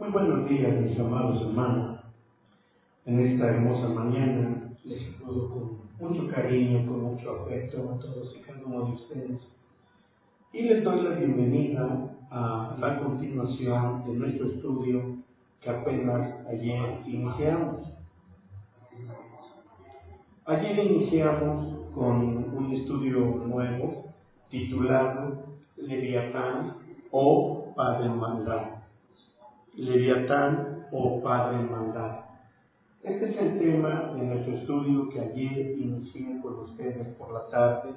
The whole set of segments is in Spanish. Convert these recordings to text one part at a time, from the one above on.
Muy buenos días, mis amados hermanos. En esta hermosa mañana les saludo con mucho cariño, con mucho afecto a todos y cada uno de ustedes. Y les doy la bienvenida a la continuación de nuestro estudio que apenas ayer iniciamos. Ayer iniciamos con un estudio nuevo titulado Leviatán o Padre Maldad. Leviatán o Padre Maldad. Este es el tema de nuestro estudio que ayer inicié con ustedes por la tarde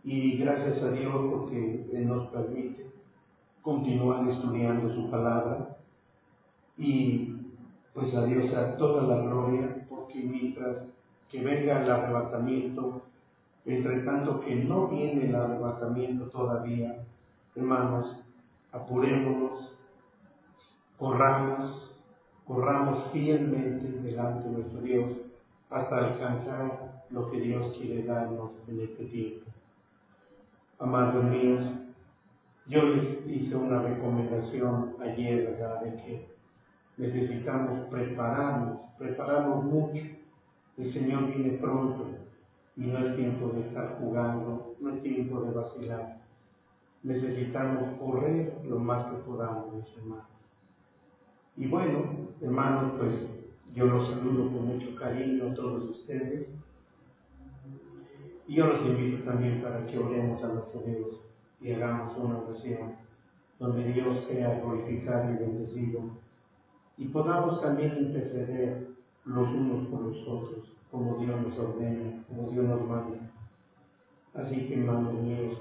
y gracias a Dios porque Él nos permite continuar estudiando su palabra y pues a Dios a toda la gloria, porque mientras que venga el arrebatamiento, entre tanto que no viene el arrebatamiento todavía, hermanos, apurémonos, corramos fielmente delante de nuestro Dios hasta alcanzar lo que Dios quiere darnos en este tiempo. Amados míos, yo les hice una recomendación ayer, ¿verdad?, de que necesitamos prepararnos mucho. El Señor viene pronto y no es tiempo de estar jugando, no es tiempo de vacilar. Necesitamos correr lo más que podamos, mis hermanos. Y bueno, hermanos, pues yo los saludo con mucho cariño a todos ustedes. Y yo los invito también para que oremos a nuestro Dios y hagamos una oración donde Dios sea glorificado y bendecido y podamos también interceder los unos por los otros, como Dios nos ordena, como Dios nos manda. Así que, hermanos míos,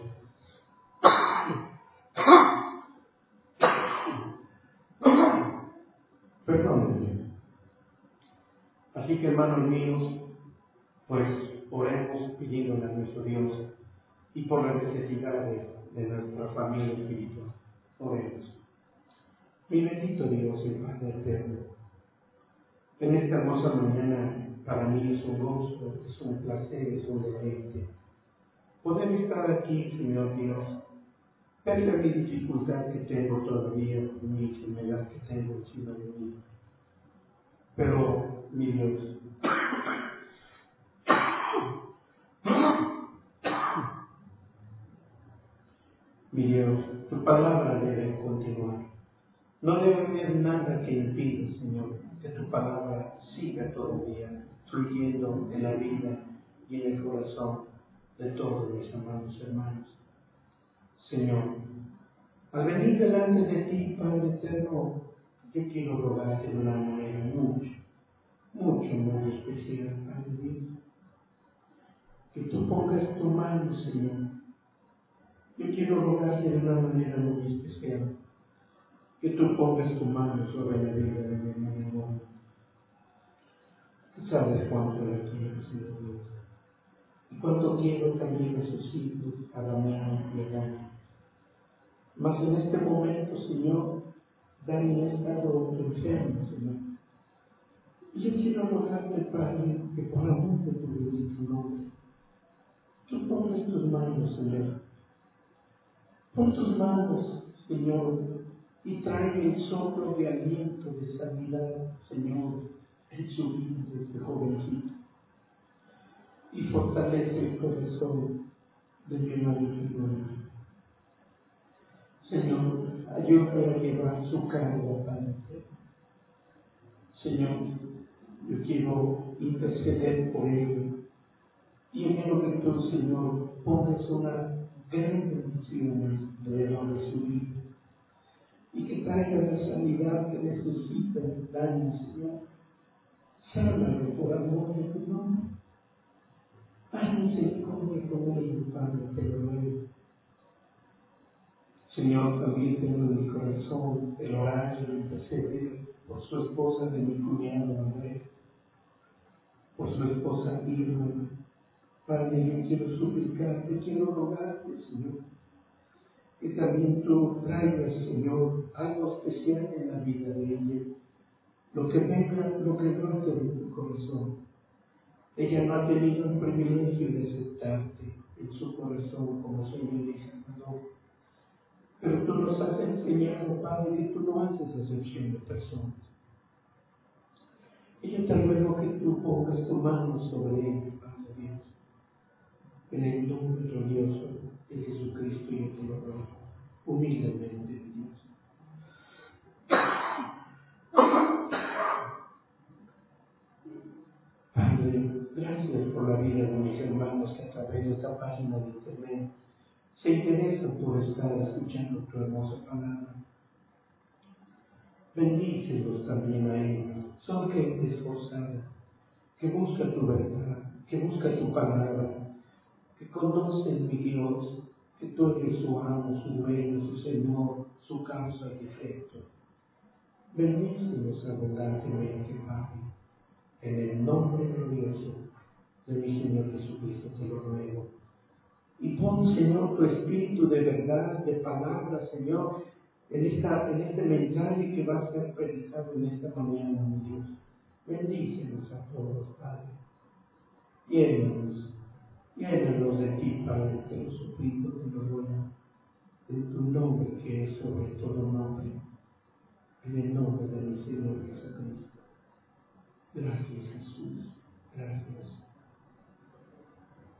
perdónenme. Así que, hermanos míos, pues oremos pidiéndole a nuestro Dios y por las necesidades de nuestra familia espiritual. Oremos. Mi bendito Dios y Padre eterno, en esta hermosa mañana para mí es un gozo, es un placer, es un deleite poder estar aquí, Señor Dios, pese a mi dificultad que tengo todavía, mi enfermedad que tengo encima de mí. Pero, mi Dios, mi Dios, tu palabra debe continuar. No debe haber nada que impida, Señor, que tu palabra siga todavía fluyendo en la vida y en el corazón de todos mis amados hermanos. Señor, al venir delante de ti, Padre eterno, yo quiero rogarte de una manera muy especial, Padre Dios, que tú pongas tu mano, Señor. Yo quiero rogarte de una manera muy especial que tú pongas tu mano sobre la vida de mi hermano. Tú sabes cuánto la quiero, Señor Dios, y cuánto quiero también a sus hijos, a Damián y a Dani. Mas en este momento, Señor, Dani ha estado enfermo, Señor. Y yo quiero rogarte, Padre, que por amor de tu bendito nombre, tú pongas tus manos, Señor. Pon tus manos, Señor, y trae el soplo de aliento, de sanidad, Señor, en su vida de este jovencito. Y fortalece el corazón de mi hermano Fernando. Señor, ayúdame a llevar su carga, Padre. Señor, yo quiero interceder por él. Y en el que tú, Señor, pongas una gran bendición alrededor de su vida. Y que traiga la sanidad que necesita el daño, Señor. Sánalo por amor de tu nombre. Haz misericordia con él, Padre, te lo ruego. Señor, también tengo en mi corazón el orar y el interceder por su esposa de mi cuñado Andrés, por su esposa Irma. Padre, yo quiero suplicarte, quiero rogarte, Señor, que también tú traigas, Señor, algo especial en la vida de ella, lo que venga, lo que brote de tu corazón. Ella no ha tenido el privilegio de aceptarte en su corazón como Señor y Salvador, pero tú nos has enseñado, Padre, que tú no haces excepción de personas. Y yo te ruego que tú pongas tu mano sobre ellos, Padre Dios. En el nombre glorioso de Jesucristo yo te lo ruego, humildemente, Dios. Padre, gracias por la vida de mis hermanos que a través de esta página de internet se interesan por estar escuchando tu hermosa palabra. Bendícelos también a ellos. Son gente esforzada, que busca tu verdad, que busca tu palabra, que conocen, mi Dios, que tú eres su amo, su reino, su Señor, su causa y efecto. Bendícelos abundantemente, Padre. En el nombre glorioso de mi Señor Jesucristo te lo ruego. Y pon, Señor, tu espíritu de verdad, de palabra, Señor, en este mensaje que va a ser predicado en esta mañana, mi Dios. Bendícenos a todos, Padre. Llénanos de ti, Padre, te lo suplico, te lo ruego. En tu nombre, que es sobre todo nombre. En el nombre de mi Señor Jesucristo. Gracias, Jesús. Gracias.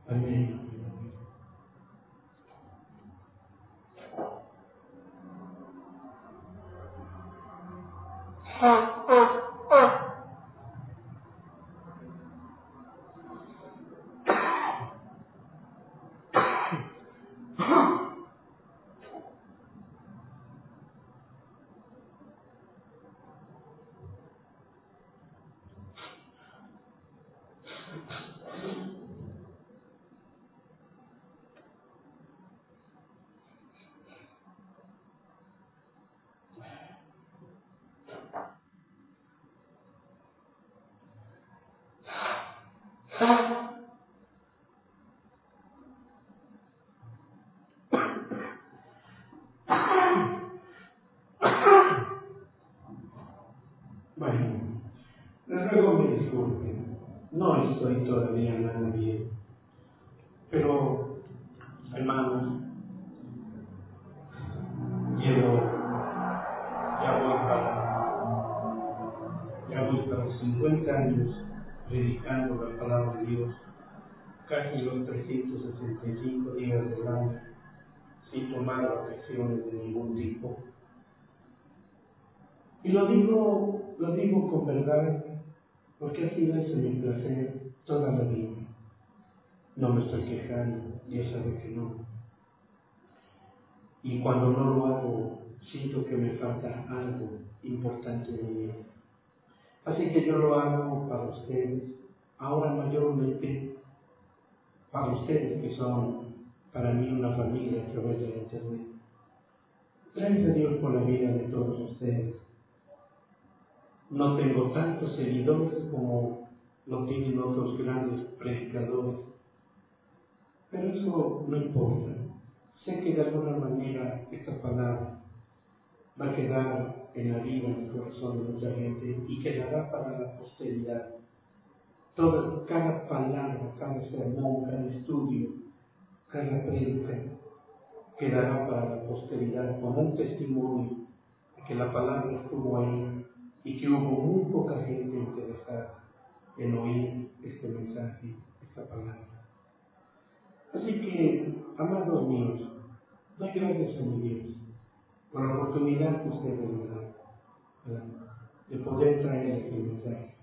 Amén. Bueno, les ruego me disculpen. No estoy todavía nada bien. Pero, hermanos, ya voy para 50 años predicando la palabra de Dios, casi los 365 días del año, sin tomar vacaciones de ningún tipo. Y lo digo con verdad, porque ha sido ese mi placer toda la vida. No me estoy quejando, ya sabe que no. Y cuando no lo hago, siento que me falta algo importante en mi vida. Así que yo lo hago para ustedes, ahora mayormente para ustedes que son para mí una familia a través de la internet. Gracias a Dios por la vida de todos ustedes. No tengo tantos seguidores como lo tienen otros grandes predicadores, pero eso no importa. Sé que de alguna manera esta palabra va a quedar en la vida, en el corazón de mucha gente y quedará para la posteridad. Cada palabra, cada sermón, cada estudio, cada prédica quedará para la posteridad como un testimonio de que la palabra estuvo ahí y que hubo muy poca gente interesada en oír este mensaje, esta palabra. Así que, amados míos, doy gracias a mi Dios por la oportunidad que ustedes me dan de poder traer este mensaje.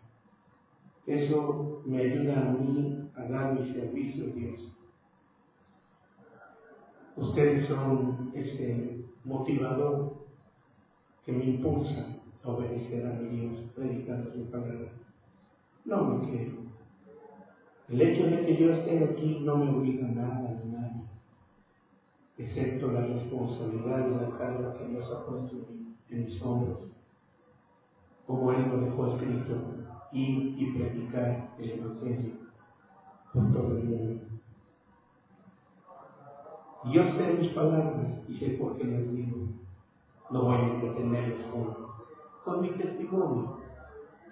Eso me ayuda a mí a dar mi servicio a Dios. Ustedes son ese motivador que me impulsa a obedecer a mi Dios, predicando su palabra. No me creo. El hecho de que yo esté aquí no me obliga a nada ni a nadie, excepto la responsabilidad y la carga que Dios ha puesto en mis hombros, como Él lo dejó escrito, ir y predicar el Evangelio por todo el mundo. Y yo sé mis palabras y sé por qué las digo. No voy a entretenerlos con mi testimonio.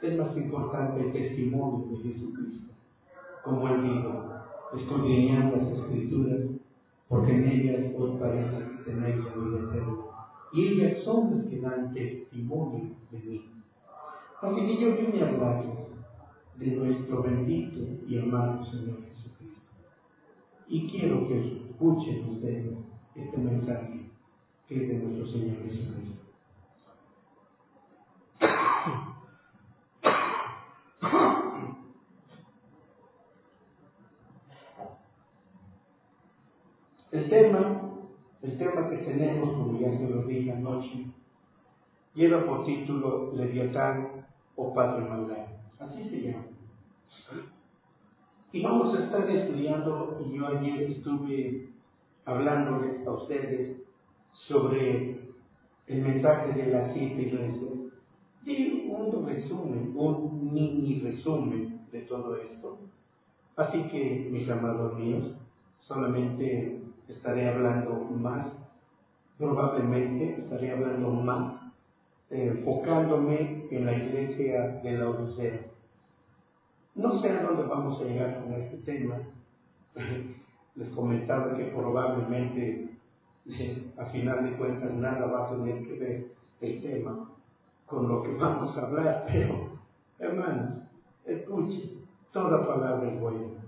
Es más importante el testimonio de Jesucristo. Como Él dijo, escudriñad las Escrituras, porque en ellas os parece que tenéis la vida eterna, y ellas son las que dan testimonio de mí. Así que yo vine a hablarles de nuestro bendito y amado Señor Jesucristo. Y quiero que escuchen ustedes este mensaje que es de nuestro Señor Jesucristo. El tema que tenemos, como ya se lo dije anoche, lleva por título Leviatán o Padre Maldad. Así se llama. Y vamos a estar estudiando, y yo ayer estuve hablándoles a ustedes sobre el mensaje de las 7 iglesias. Y un resumen, un mini resumen de todo esto. Así que, mis amados míos, solamente estaré hablando más, probablemente estaré hablando más, enfocándome en la iglesia de la Odisea. No sé a dónde vamos a llegar con este tema. Les comentaba que probablemente, a final de cuentas, nada va a tener que ver el tema con lo que vamos a hablar, pero, hermanos, escuchen, toda palabra es buena.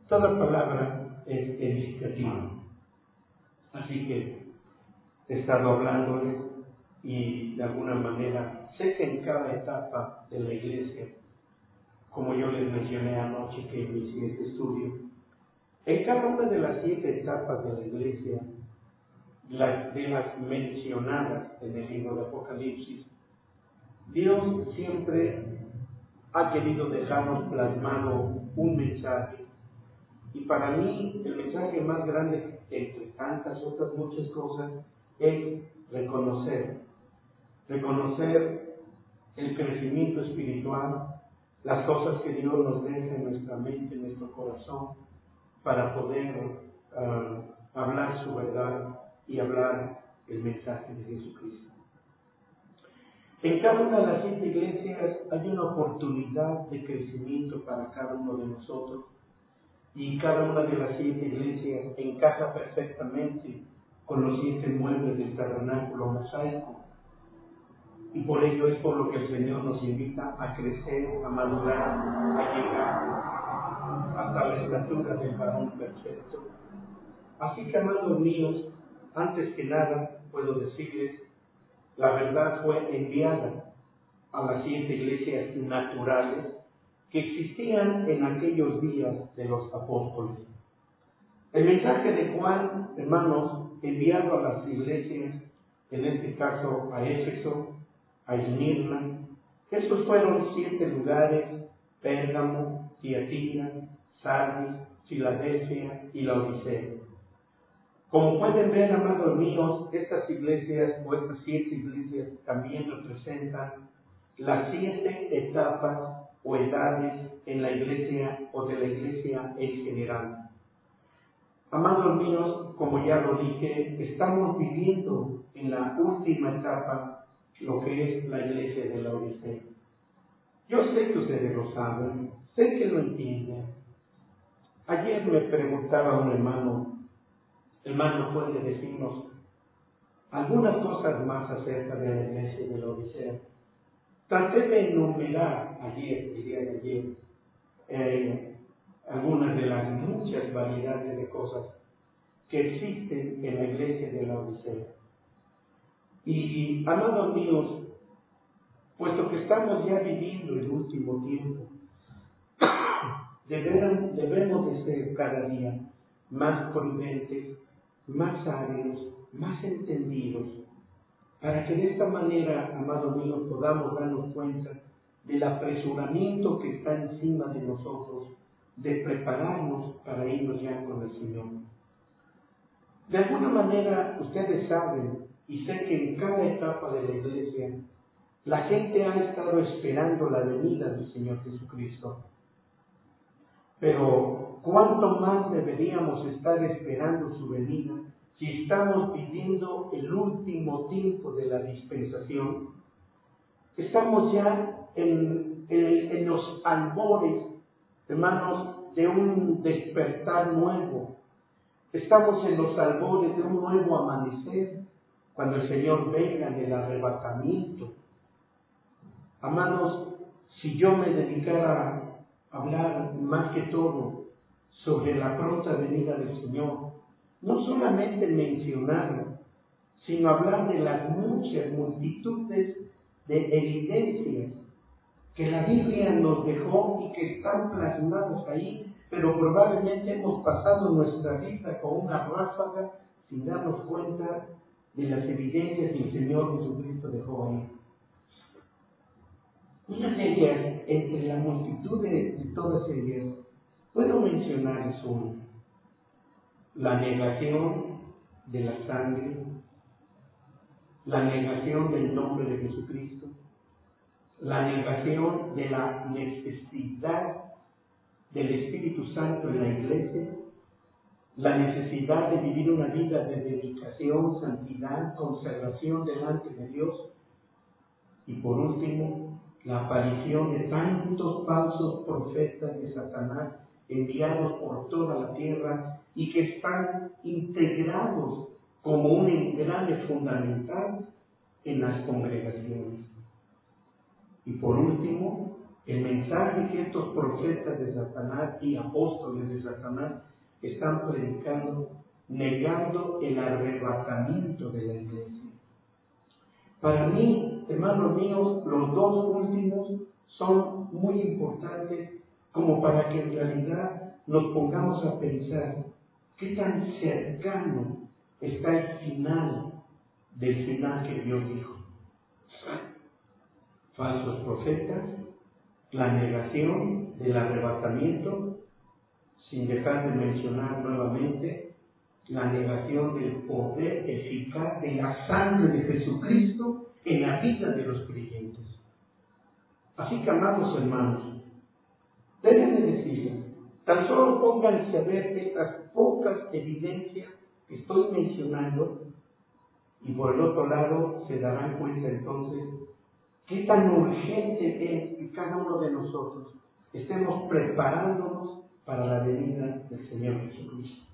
Toda palabra es edificativa. Así que he estado hablándoles y de alguna manera sé que en cada etapa de la iglesia, como yo les mencioné anoche que inicié este estudio, en cada una de las 7 etapas de la iglesia, de las mencionadas en el libro de Apocalipsis, Dios siempre ha querido dejarnos plasmado un mensaje. Y para mí el mensaje más grande, entre tantas otras muchas cosas, es reconocer el crecimiento espiritual, las cosas que Dios nos deja en nuestra mente, en nuestro corazón, para poder hablar su verdad y hablar el mensaje de Jesucristo. En cada una de las 7 iglesias hay una oportunidad de crecimiento para cada uno de nosotros, y cada una de las 7 iglesias encaja perfectamente con los 7 muebles del tabernáculo mosaico. Y por ello es por lo que el Señor nos invita a crecer, a madurar, a llegar hasta la estatura del varón perfecto. Así que, amados míos, antes que nada puedo decirles, la verdad fue enviada a las 7 iglesias naturales que existían en aquellos días de los apóstoles. El mensaje de Juan, hermanos, enviado a las iglesias, en este caso a Éfeso, a Esmirna, estos fueron 7 lugares: Pérgamo, Tiatira, Sardis, Filadelfia y la Odisea. Como pueden ver, amados míos, estas iglesias o estas 7 iglesias también representan las 7 etapas o edades en la iglesia o de la iglesia en general. Amados míos, como ya lo dije, estamos viviendo en la última etapa lo que es la iglesia de la Odisea. Yo sé que ustedes lo saben, sé que lo entienden. Ayer me preguntaba un hermano, ¿puede decirnos algunas cosas más acerca de la iglesia de la Odisea? Traté de enumerar el día de ayer, algunas de las muchas variedades de cosas que existen en la iglesia de la Odisea. Y, amados míos, puesto que estamos ya viviendo el último tiempo, debemos de ser cada día más prudentes, más sabios, más entendidos, para que de esta manera, amados míos, podamos darnos cuenta del apresuramiento que está encima de nosotros, de prepararnos para irnos ya con el Señor. De alguna manera, ustedes saben, y sé que en cada etapa de la iglesia, la gente ha estado esperando la venida del Señor Jesucristo. Pero, ¿cuánto más deberíamos estar esperando su venida si estamos viviendo el último tiempo de la dispensación? Estamos ya en los albores hermanos, de un despertar nuevo. Estamos en los albores de un nuevo amanecer, cuando el Señor venga en el arrebatamiento. Amados, si yo me dedicara a hablar más que todo sobre la pronta venida del Señor, no solamente mencionarlo, sino hablar de las muchas multitudes de evidencias que la Biblia nos dejó y que están plasmadas ahí, pero probablemente hemos pasado nuestra vida con una ráfaga sin darnos cuenta de las evidencias que el Señor Jesucristo dejó ahí. Una de ellas, entre la multitud de todas ellas, puedo mencionarles una: la negación de la sangre, la negación del nombre de Jesucristo, la negación de la necesidad del Espíritu Santo en la iglesia, la necesidad de vivir una vida de dedicación, santidad, consagración delante de Dios, y por último, la aparición de tantos falsos profetas de Satanás enviados por toda la tierra y que están integrados como un engrane fundamental en las congregaciones. Y por último, el mensaje que estos profetas de Satanás y apóstoles de Satanás están predicando, negando el arrebatamiento de la iglesia. Para mí, hermanos míos, los dos últimos son muy importantes como para que en realidad nos pongamos a pensar qué tan cercano está el final del final que Dios dijo. Falsos profetas, la negación del arrebatamiento, sin dejar de mencionar nuevamente la negación del poder eficaz de la sangre de Jesucristo en la vida de los creyentes. Así que, amados hermanos, déjenme decirles, tan solo pónganse a ver estas pocas evidencias que estoy mencionando, y por el otro lado se darán cuenta entonces qué tan urgente es que cada uno de nosotros estemos preparándonos para la venida del Señor Jesucristo.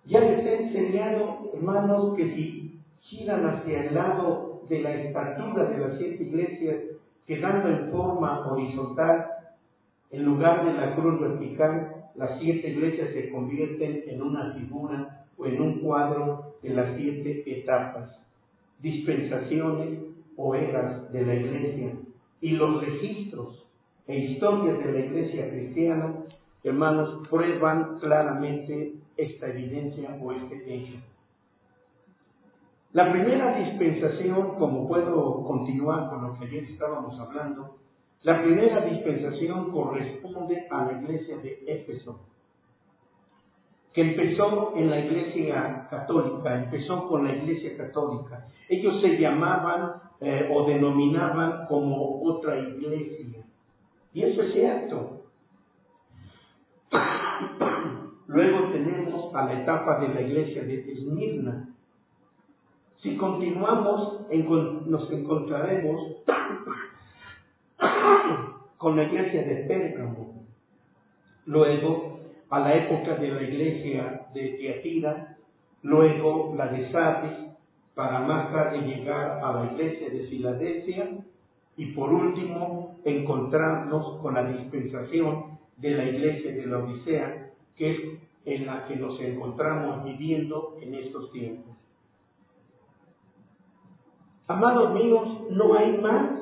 Ya les he enseñado, hermanos, que si giran hacia el lado de la estatura de las 7 iglesias, quedando en forma horizontal, en lugar de la cruz vertical, las 7 iglesias se convierten en una figura o en un cuadro de las 7 etapas, dispensaciones o eras de la iglesia. Y los registros e historias de la iglesia cristiana, hermanos, prueban claramente esta evidencia o este hecho. La primera dispensación, como puedo continuar con lo que ayer estábamos hablando, la primera dispensación corresponde a la iglesia de Éfeso, que empezó en la iglesia católica, empezó con la iglesia católica. Ellos se llamaban o denominaban como otra iglesia. Y eso es cierto. Luego tenemos a la etapa de la iglesia de Esmirna. Si continuamos, nos encontraremos con la iglesia de Pérgamo. Luego, a la época de la iglesia de Tiatira, luego la de Sardis, para más tarde llegar a la iglesia de Filadelfia, y por último encontrarnos con la dispensación de la iglesia de la Odisea, que es en la que nos encontramos viviendo en estos tiempos. Amados míos, no hay más.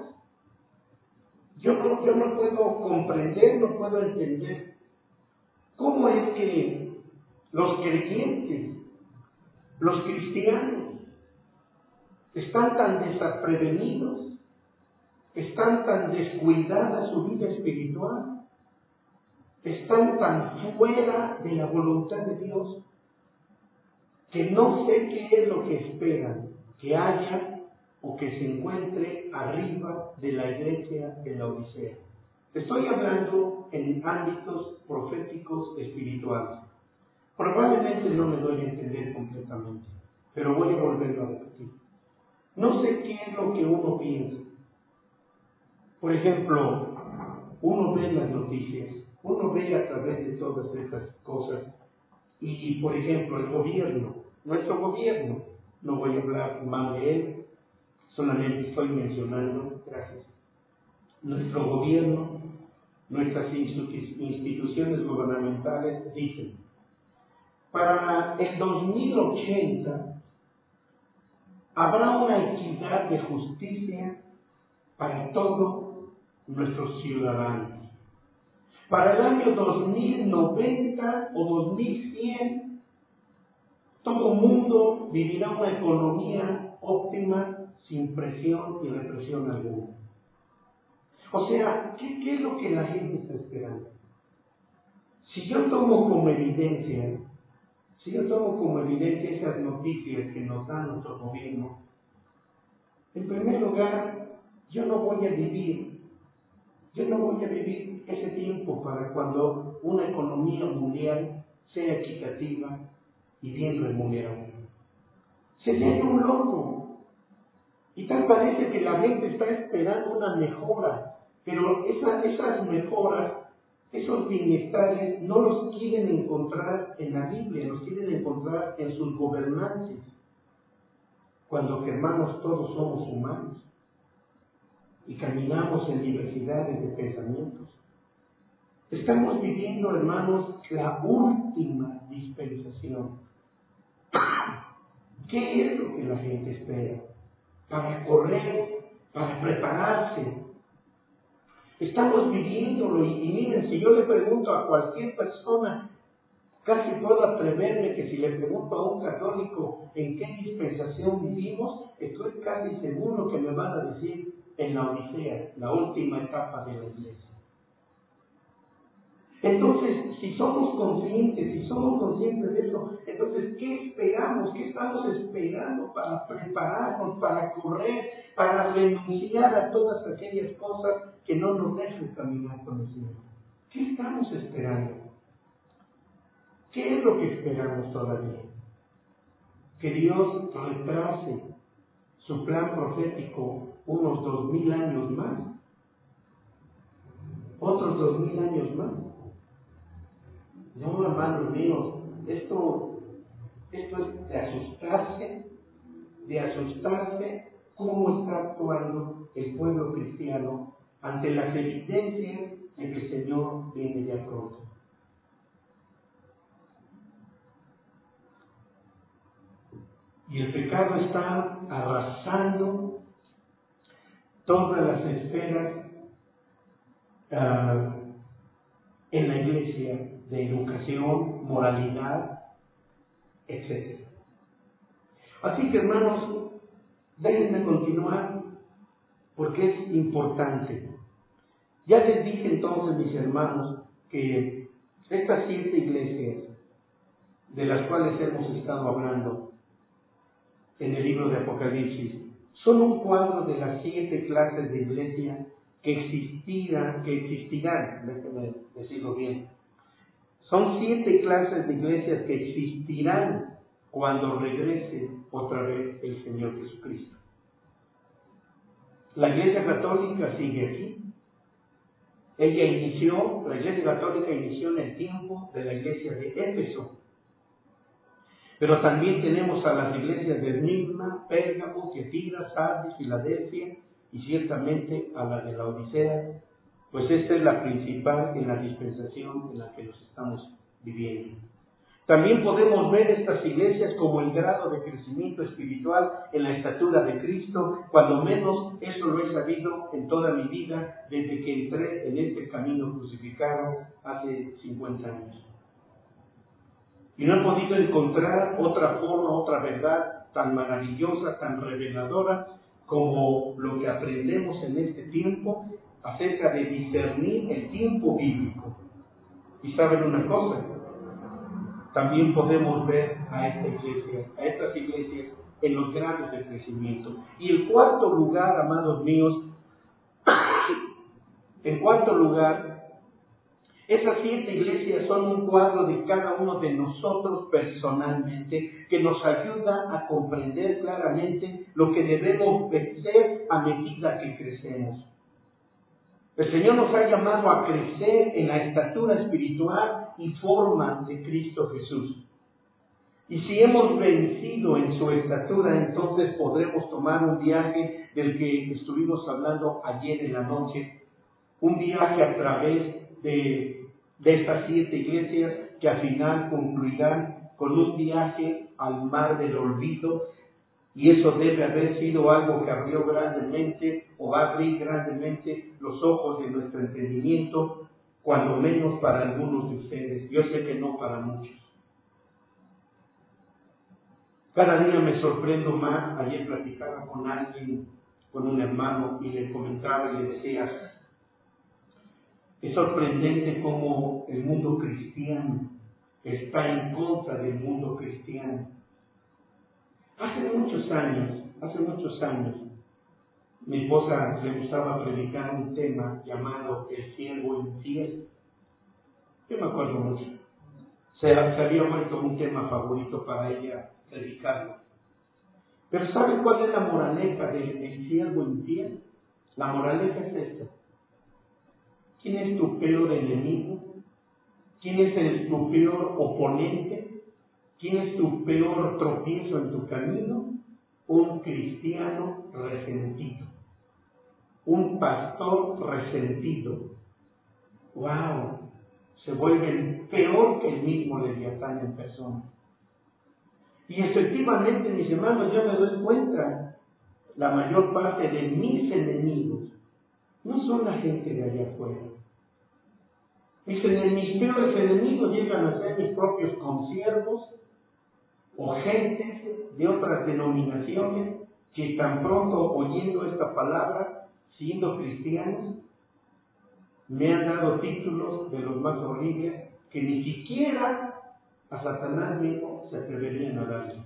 Yo no puedo comprender, no puedo entender cómo es que los creyentes, los cristianos, están tan desprevenidos, están tan descuidadas su vida espiritual, están tan fuera de la voluntad de Dios, que no sé qué es lo que esperan que haya o que se encuentre arriba de la iglesia de la Odisea. Estoy hablando en ámbitos proféticos espirituales. Probablemente no me doy a entender completamente, pero voy a volverlo a repetir. No sé qué es lo que uno piensa. Por ejemplo, uno ve las noticias, uno ve a través de todas estas cosas, y por ejemplo el gobierno, nuestro gobierno, no voy a hablar mal de él, solamente estoy mencionando, gracias, nuestro gobierno, nuestras instituciones gubernamentales dicen, para el 2080 habrá una equidad de justicia para todos nuestros ciudadanos. Para el año 2090 o 2100, todo el mundo vivirá una economía óptima sin presión y represión alguna. O sea, ¿qué es lo que la gente está esperando? Si yo tomo como evidencia esas noticias que nos da nuestro gobierno, en primer lugar, yo no voy a vivir ese tiempo para cuando una economía mundial sea equitativa y bien remunerada. Sería un loco. Y tal parece que la gente está esperando una mejora, pero esas mejoras, esos bienestares, no los quieren encontrar en la Biblia, los quieren encontrar en sus gobernantes. Cuando, hermanos, todos somos humanos y caminamos en diversidades de pensamientos. Estamos viviendo, hermanos, la última dispensación. ¿Qué es lo que la gente espera? Para correr, para prepararse. Estamos viviéndolo y miren, si yo le pregunto a cualquier persona, casi puedo atreverme que si le pregunto a un católico en qué dispensación vivimos, estoy casi seguro que me van a decir en la Odisea, la última etapa de la Iglesia. Entonces, si somos conscientes de eso, entonces, ¿qué esperamos? ¿Qué estamos esperando para prepararnos, para correr, para renunciar a todas aquellas cosas que no nos dejan caminar con el Señor? ¿Qué estamos esperando? ¿Qué es lo que esperamos todavía? Que Dios retrase su plan profético unos 2000 años más, otros 2000 años más. No, hermanos míos, esto es de asustarse cómo está actuando el pueblo cristiano ante las evidencias de que el Señor viene ya pronto. Y el pecado está arrasando todas las esferas en la iglesia, de educación, moralidad, etc. Así que, hermanos, déjenme continuar porque es importante. Ya les dije entonces, mis hermanos, que estas 7 iglesias de las cuales hemos estado hablando en el libro de Apocalipsis son un cuadro de las 7 clases de iglesia que existirán, déjenme decirlo bien. Son 7 clases de iglesias que existirán cuando regrese otra vez el Señor Jesucristo. La Iglesia Católica sigue aquí. La Iglesia Católica inició en el tiempo de la Iglesia de Éfeso. Pero también tenemos a las iglesias de Esmirna, Pérgamo, Tiatira, Sardis, Filadelfia y ciertamente a la de la Odisea, pues esta es la principal en la dispensación en la que nos estamos viviendo. También podemos ver estas iglesias como el grado de crecimiento espiritual en la estatura de Cristo, cuando menos eso lo he sabido en toda mi vida desde que entré en este camino crucificado hace 50 años. Y no he podido encontrar otra forma, otra verdad tan maravillosa, tan reveladora como lo que aprendemos en este tiempo acerca de discernir el tiempo bíblico. Y saben una cosa, también podemos ver a estas iglesias en los grados de crecimiento. Y el cuarto lugar, amados míos, esas 7 iglesias son un cuadro de cada uno de nosotros personalmente, que nos ayuda a comprender claramente lo que debemos ser a medida que crecemos. El Señor nos ha llamado a crecer en la estatura espiritual y forma de Cristo Jesús. Y si hemos vencido en su estatura, entonces podremos tomar un viaje del que estuvimos hablando ayer en la noche, un viaje a través de estas 7 iglesias que al final concluirán con un viaje al mar del olvido, y eso debe haber sido algo que abrió grandemente o va a abrir grandemente los ojos de nuestro entendimiento, cuando menos para algunos de ustedes. Yo sé que no para muchos. Cada día me sorprendo más. Ayer platicaba con alguien, con un hermano, y le comentaba y le decía, es sorprendente cómo el mundo cristiano está en contra del mundo cristiano. Hace muchos años, mi esposa le gustaba predicar un tema llamado el siervo infiel. Yo me acuerdo mucho. Se había vuelto un tema favorito para ella predicarlo. Pero ¿saben cuál es la moraleja del siervo infiel? La moraleja es esta. ¿Quién es tu peor enemigo? ¿Quién es tu peor oponente? ¿Quién es tu peor tropiezo en tu camino? Un cristiano resentido. Un pastor resentido. ¡Wow! Se vuelven peor que el mismo Leviatán en persona. Y efectivamente, mis hermanos, yo me doy cuenta, la mayor parte de mis enemigos no son la gente de allá afuera. Mis peores enemigos llegan a ser mis propios consiervos o gentes de otras denominaciones que tan pronto oyendo esta palabra, siendo cristianos, me han dado títulos de los más horribles que ni siquiera a Satanás mismo se atreverían a darle.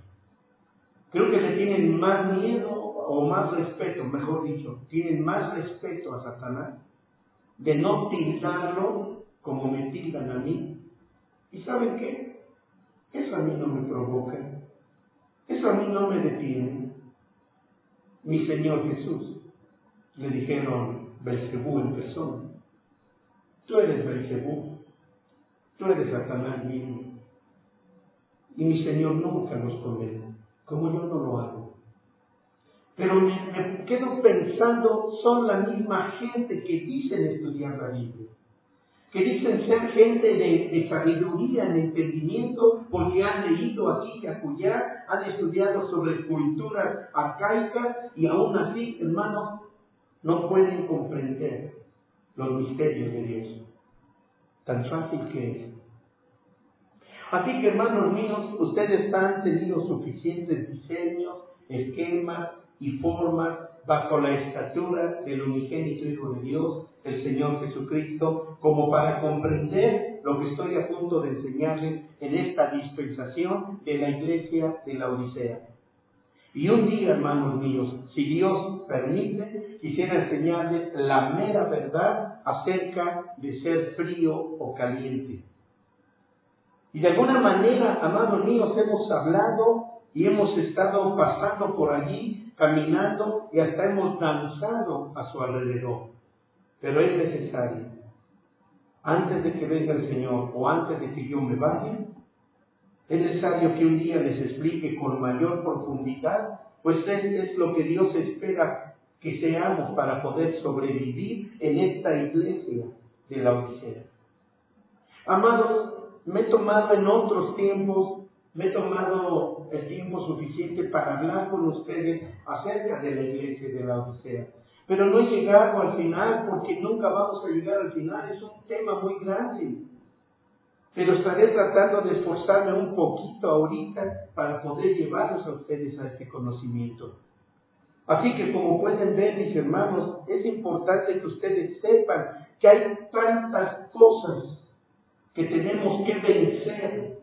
Creo que le tienen más miedo o más respeto, mejor dicho, tienen más respeto a Satanás de no tildarlo como me tildan a mí. ¿Y saben qué? Eso a mí no me provoca, eso a mí no me detiene. Mi Señor Jesús, le dijeron Belcebú en persona, tú eres Belcebú, tú eres Satanás mismo. Y mi Señor nunca los condena, como yo no lo hago. Pero me quedo pensando, son la misma gente que dicen estudiar la Biblia, que dicen ser gente de sabiduría, de entendimiento, porque han leído aquí y acullá, han estudiado sobre culturas arcaicas y aún así, hermanos, no pueden comprender los misterios de Dios. Tan fácil que es. Así que, hermanos míos, ustedes han tenido suficientes diseños, esquemas y formas bajo la estatura del unigénito Hijo de Dios, el Señor Jesucristo, como para comprender lo que estoy a punto de enseñarles en esta dispensación de la iglesia de la Odisea. Y un día, hermanos míos, si Dios permite, quisiera enseñarles la mera verdad acerca de ser frío o caliente. Y de alguna manera, amados míos, hemos hablado y hemos estado pasando por allí, caminando y hasta hemos danzado a su alrededor. Pero es necesario, antes de que venga el Señor o antes de que yo me vaya, es necesario que un día les explique con mayor profundidad, pues es lo que Dios espera que seamos para poder sobrevivir en esta iglesia de la Odisea. Amados, me he tomado en otros tiempos, me he tomado el tiempo suficiente para hablar con ustedes acerca de la iglesia de la Odisea. Pero no he llegado al final, porque nunca vamos a llegar al final, es un tema muy grande. Pero estaré tratando de esforzarme un poquito ahorita para poder llevarlos a ustedes a este conocimiento. Así que, como pueden ver, mis hermanos, es importante que ustedes sepan que hay tantas cosas que tenemos que vencer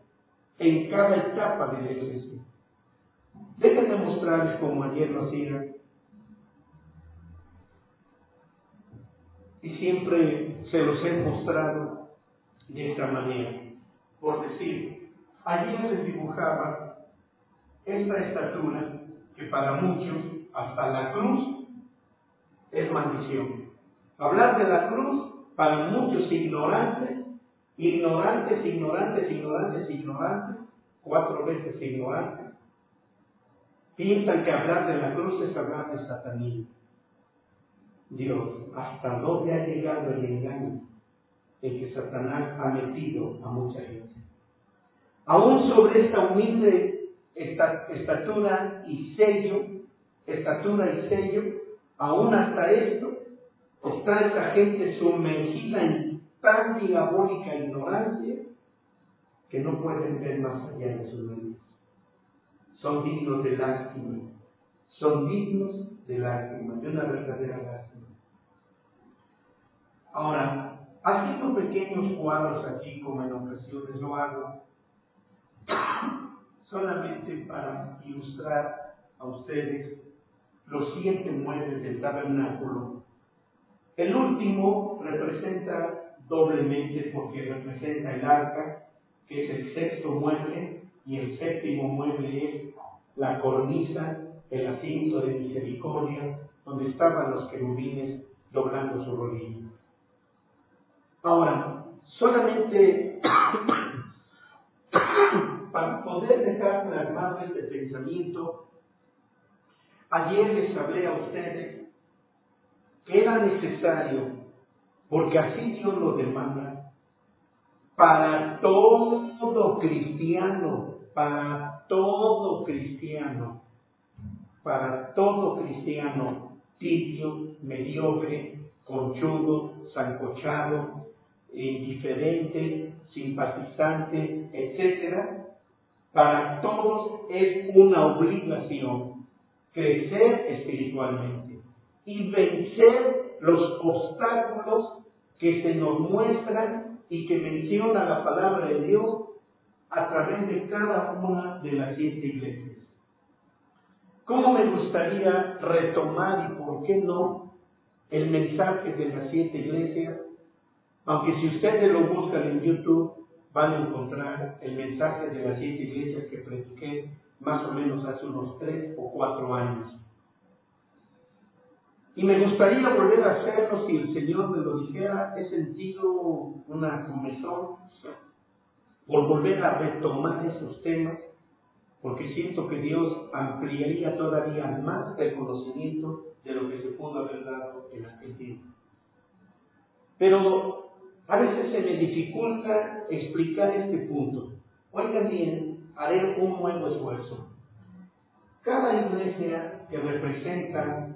en cada etapa de la iglesia. Déjenme mostrarles como ayer lo hacía. Y siempre se los he mostrado de esta manera. Por decir, allí les dibujaba esta estatura que para muchos, hasta la cruz, es maldición. Hablar de la cruz, para muchos ignorantes, 4 veces ignorantes, piensan que hablar de la cruz es hablar de satanismo. Dios, ¿hasta dónde ha llegado el engaño en que Satanás ha metido a mucha gente? Aún sobre esta humilde estatura y sello, aún hasta esto, está esta gente sumergida en tan diabólica ignorancia que no pueden ver más allá de sus mentes. Son dignos de lástima, de una verdadera lástima. Ahora, haciendo pequeños cuadros aquí, como en ocasiones lo hago, solamente para ilustrar a ustedes los 7 muebles del tabernáculo. El último representa doblemente porque representa el arca, que es el 6.º mueble, y el 7.º mueble es la cornisa, el asiento de misericordia, donde estaban los querubines doblando su rodilla. Ahora, solamente para poder dejar plasmado este pensamiento, ayer les hablé a ustedes que era necesario, porque así Dios lo demanda, para todo cristiano, tibio, mediocre, conchudo, sancochado, indiferente, simpatizante, etc., para todos es una obligación crecer espiritualmente y vencer los obstáculos que se nos muestran y que menciona la palabra de Dios a través de cada una de las 7 iglesias. ¿Cómo me gustaría retomar y por qué no el mensaje de las 7 iglesias? Aunque si ustedes lo buscan en YouTube, van a encontrar el mensaje de las 7 iglesias que prediqué más o menos hace unos 3 o 4 años. Y me gustaría volver a hacerlo si el Señor me lo dijera. He sentido una comezón por volver a retomar esos temas, porque siento que Dios ampliaría todavía más el conocimiento de lo que se pudo haber dado en aquel tiempo. Pero a veces se me dificulta explicar este punto. Oigan bien, haré un nuevo esfuerzo. Cada iglesia representada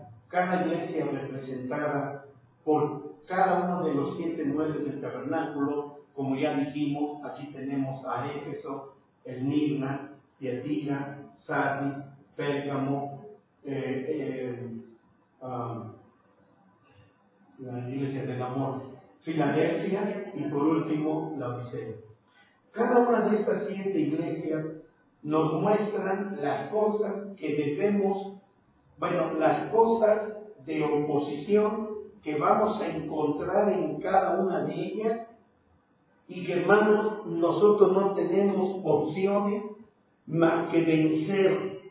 por cada uno de los 7 muebles del tabernáculo, como ya dijimos, aquí tenemos a Éfeso, Esmirna, Tiatira, Sardis, Pérgamo, la iglesia del amor, Filadelfia y por último la Odisea. Cada una de estas 7 iglesias nos muestran las cosas que debemos, las cosas de oposición que vamos a encontrar en cada una de ellas, y que, hermanos, nosotros no tenemos opciones más que vencer.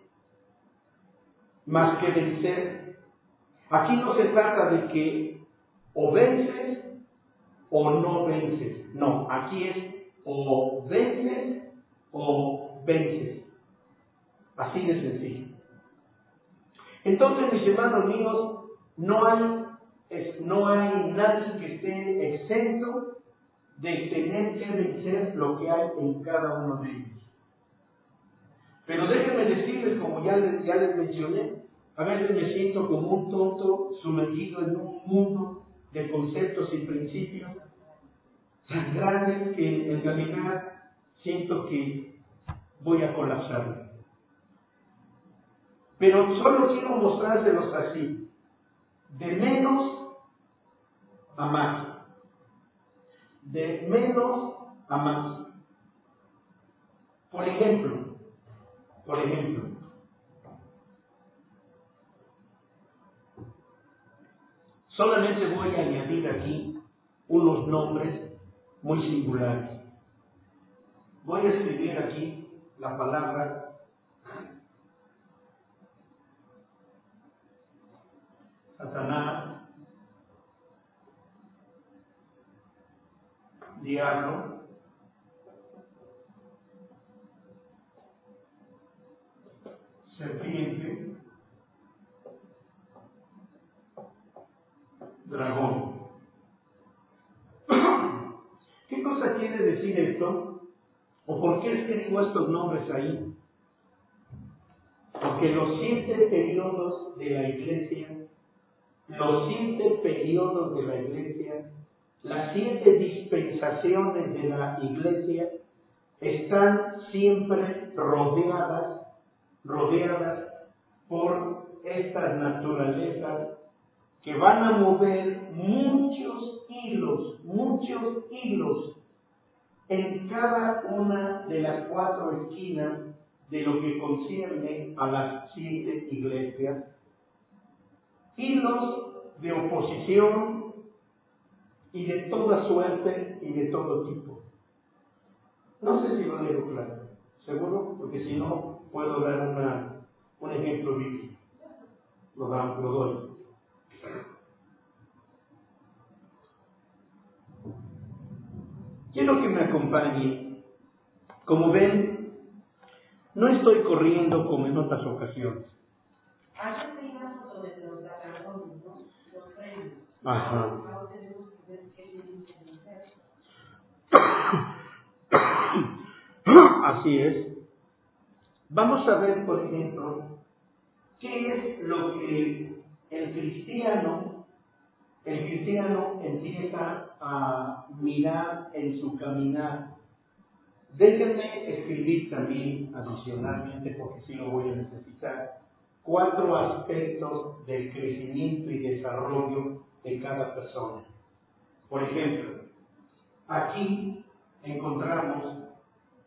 Aquí no se trata de que o vences o no vences. No, aquí es o vences o vences. Así de sencillo. Entonces, mis hermanos míos, no hay nadie que esté exento de tener que vencer lo que hay en cada uno de ellos. Pero déjenme decirles, como ya les mencioné, a veces me siento como un tonto sumergido en un mundo de conceptos y principios tan grandes que en realidad siento que voy a colapsar. Pero solo quiero mostrárselos así, de menos a más. De menos a más. Por ejemplo, solamente voy a añadir aquí unos nombres muy singulares. Voy a escribir aquí la palabra Satanás, diablo, serpiente, dragón. ¿Qué cosa quiere decir esto? ¿O por qué escribo estos nombres ahí? Porque los 7 periodos de la Iglesia, las 7 dispensaciones de la Iglesia están siempre rodeadas por estas naturalezas que van a mover muchos hilos en cada una de las 4 esquinas de lo que concierne a las 7 iglesias, hilos de oposición y de toda suerte y de todo tipo. No sé si lo digo claro, seguro, porque si no puedo dar un ejemplo bíblico. Lo doy. Quiero que me acompañe. Como ven, no estoy corriendo como en otras ocasiones. Ajá. Así es. Vamos a ver, por ejemplo, qué es lo que el cristiano empieza a mirar en su caminar. Déjenme escribir también adicionalmente, porque sí lo voy a necesitar, 4 aspectos del crecimiento y desarrollo de cada persona. Por ejemplo, aquí encontramos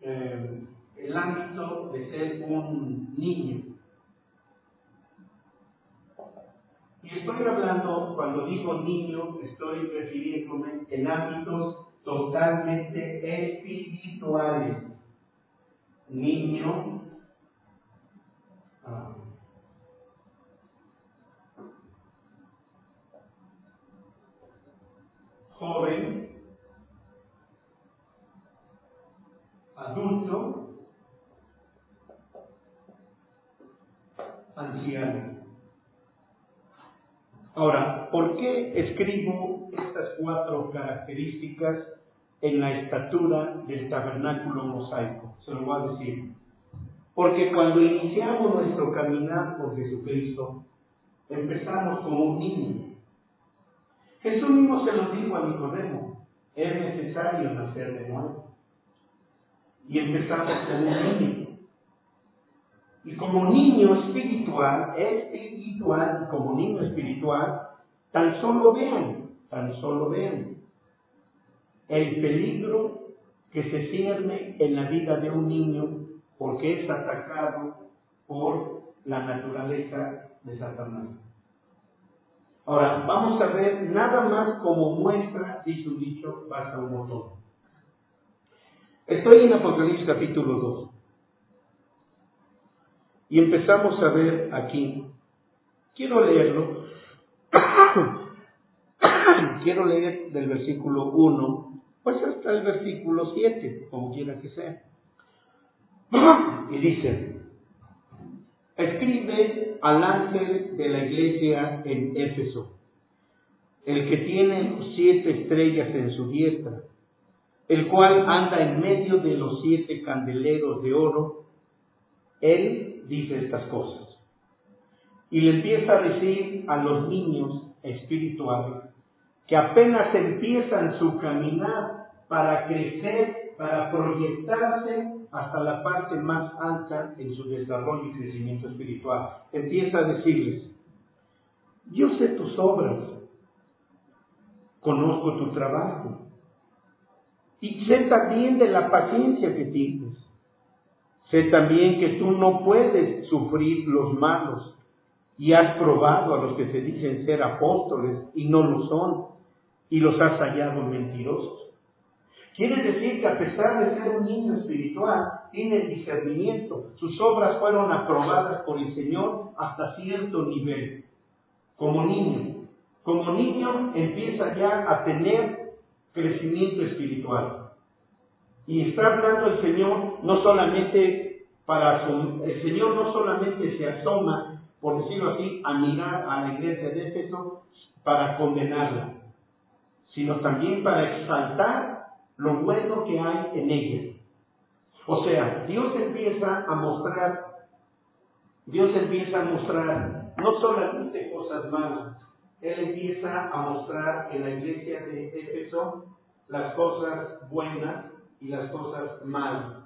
el ámbito de ser un niño. Y estoy hablando, cuando digo niño, estoy refiriéndome en ámbitos totalmente espirituales. Niño, joven, adulto, anciano. Ahora, ¿por qué escribo estas 4 características en la estatura del tabernáculo mosaico? Se lo voy a decir. Porque cuando iniciamos nuestro caminar por Jesucristo, empezamos como un niño. Jesús mismo se lo dijo a Nicodemo: es necesario nacer de nuevo. Y empezamos como un niño. Y como niño espiritual, como niño espiritual, tan solo vean el peligro que se cierne en la vida de un niño, porque es atacado por la naturaleza de Satanás. Ahora, vamos a ver nada más como muestra, dice un dicho, basta un botón. Estoy en Apocalipsis capítulo 2. Y empezamos a ver aquí, quiero leerlo, quiero leer del versículo 1, pues hasta el versículo 7, como quiera que sea. Y dice: escribe al ángel de la iglesia en Éfeso, el que tiene 7 estrellas en su diestra, el cual anda en medio de los 7 candeleros de oro. Él dice estas cosas. Y le empieza a decir a los niños espirituales que apenas empiezan su caminar para crecer, para proyectarse hasta la parte más alta en su desarrollo y crecimiento espiritual. Empieza a decirles: yo sé tus obras, conozco tu trabajo, y sé también de la paciencia que tienes. Sé también que tú no puedes sufrir los malos, y has probado a los que se dicen ser apóstoles y no lo son, y los has hallado mentirosos. Quiere decir que a pesar de ser un niño espiritual, tiene discernimiento. Sus obras fueron aprobadas por el Señor hasta cierto nivel. Como niño empieza ya a tener crecimiento espiritual. Y está hablando el Señor no solamente el Señor no solamente se asoma, por decirlo así, a mirar a la iglesia de Éfeso para condenarla, sino también para exaltar lo bueno que hay en ella. O sea, Dios empieza a mostrar no solamente cosas malas, Él empieza a mostrar en la iglesia de Éfeso las cosas buenas y las cosas malas.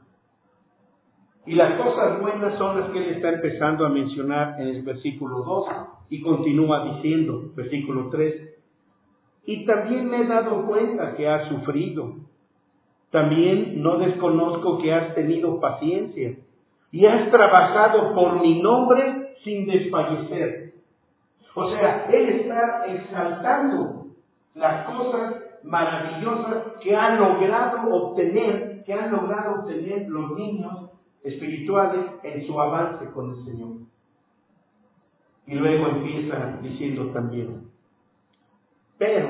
Y las cosas buenas son las que Él está empezando a mencionar en el versículo 2 y continúa diciendo, versículo 3, y también me he dado cuenta que has sufrido. También no desconozco que has tenido paciencia y has trabajado por mi nombre sin desfallecer. O sea, Él está exaltando las cosas maravillosas que han logrado obtener los niños espirituales en su avance con el Señor. Y luego empieza diciendo también, pero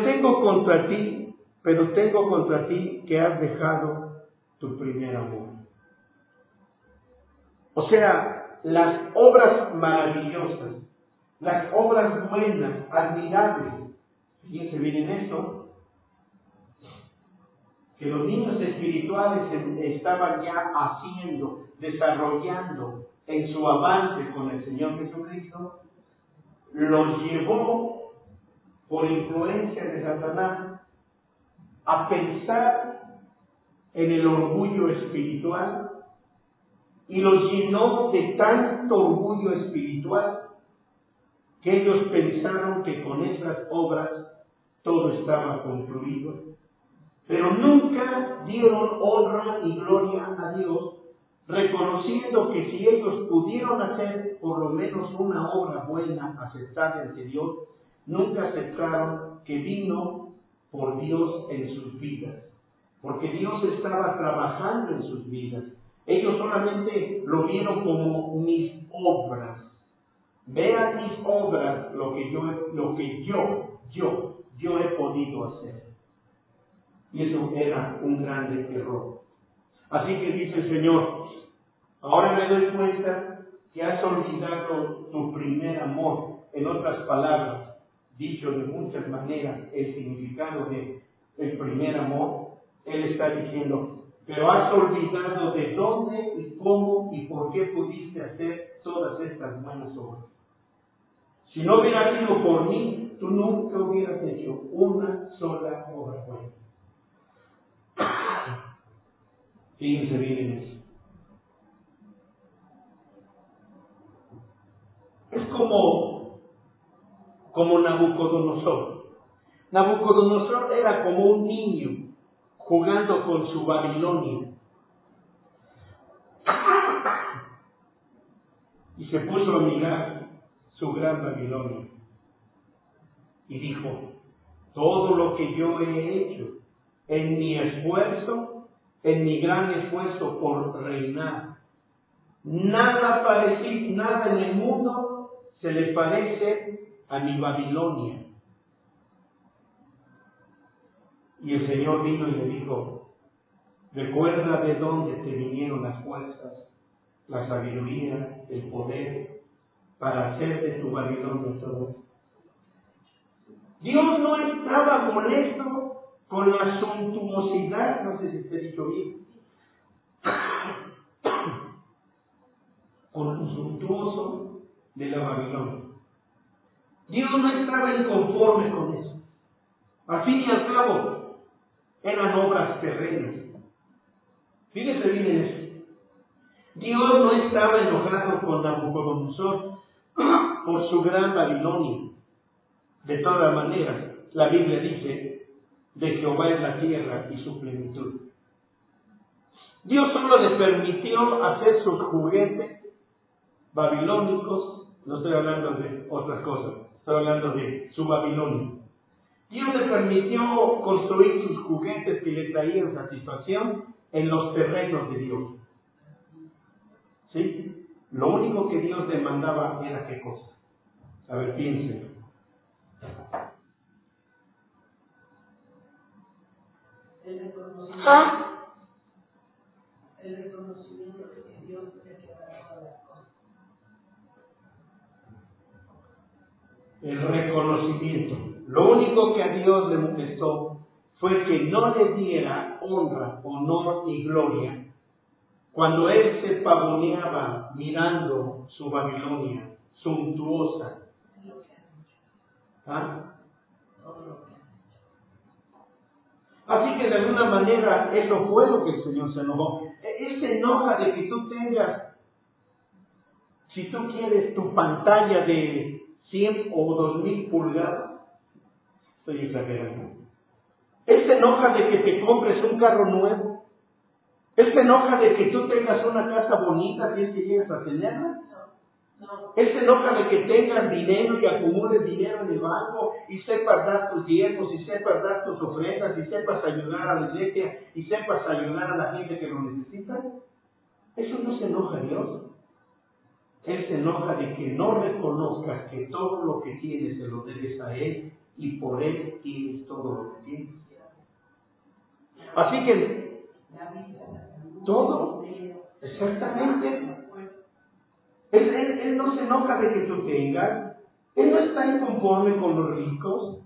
tengo contra ti que has dejado tu primer amor. O sea, las obras maravillosas, las obras buenas, admirables, fíjense bien en esto, que los niños espirituales estaban ya haciendo, desarrollando en su avance con el Señor Jesucristo, los llevó por influencia de Satanás a pensar en el orgullo espiritual y los llenó de tanto orgullo espiritual que ellos pensaron que con esas obras todo estaba concluido, pero nunca dieron honra y gloria a Dios, reconociendo que si ellos pudieron hacer por lo menos una obra buena aceptada ante Dios, nunca aceptaron que vino por Dios en sus vidas, porque Dios estaba trabajando en sus vidas. Ellos solamente lo vieron como mis obras. Vean mis obras, lo que yo he podido hacer. Y eso era un grande error. Así que dice el Señor, ahora me doy cuenta que has olvidado tu primer amor. En otras palabras, dicho de muchas maneras, el significado de el primer amor, Él está diciendo, pero has olvidado de dónde y cómo y por qué pudiste hacer todas estas buenas obras. Si no hubiera sido por mí, tú nunca hubieras hecho una sola obra buena. Fíjense bien en eso. Es como Nabucodonosor. Nabucodonosor era como un niño jugando con su Babilonia. Y se puso a mirar su gran Babilonia. Y dijo, todo lo que yo he hecho en mi esfuerzo, en mi gran esfuerzo por reinar, nada parecido, nada en el mundo se le parece a mi Babilonia. Y el Señor vino y le dijo, recuerda de dónde te vinieron las fuerzas, la sabiduría, el poder, para hacer de tu Babilonia todo. Dios no estaba molesto con la suntuosidad, no sé si te he dicho bien, con lo suntuoso de la Babilonia. Dios no estaba inconforme con eso. Al fin y al cabo, eran obras terrenas. Fíjense bien en eso. Dios no estaba enojado con Nabucodonosor por su gran Babilonia. De todas maneras, la Biblia dice, de Jehová es la tierra y su plenitud. Dios solo le permitió hacer sus juguetes babilónicos, no estoy hablando de otras cosas, estoy hablando de su Babilonia. Dios le permitió construir sus juguetes que le traían satisfacción en los terrenos de Dios. ¿Sí? Lo único que Dios demandaba era ¿qué cosa? A ver, piensen. El reconocimiento de que Dios le quedará todas las cosas. El reconocimiento. Lo único que a Dios le molestó fue que no le diera honra, honor y gloria cuando él se pavoneaba mirando su Babilonia suntuosa. Así que de alguna manera eso fue lo que el Señor se enojó. Él se enoja de que tú tengas, si tú quieres, tu pantalla de 100 o 2000 pulgadas. Estoy exagerando. Él se enoja de que te compres un carro nuevo. Él se enoja de que tú tengas una casa bonita si es que llegas a tenerla. Él se enoja de que tengas dinero y acumules dinero en el banco y sepas dar tus diezmos y sepas dar tus ofrendas y sepas ayudar a la iglesia y sepas ayudar a la gente que lo necesita. Eso no se enoja a Dios. Él se enoja de que no reconozcas que todo lo que tienes se lo debes a Él y por Él tienes todo lo que tienes. Así que todo, exactamente. Él no se enoja de que tú tengas. Él no está inconforme con los ricos.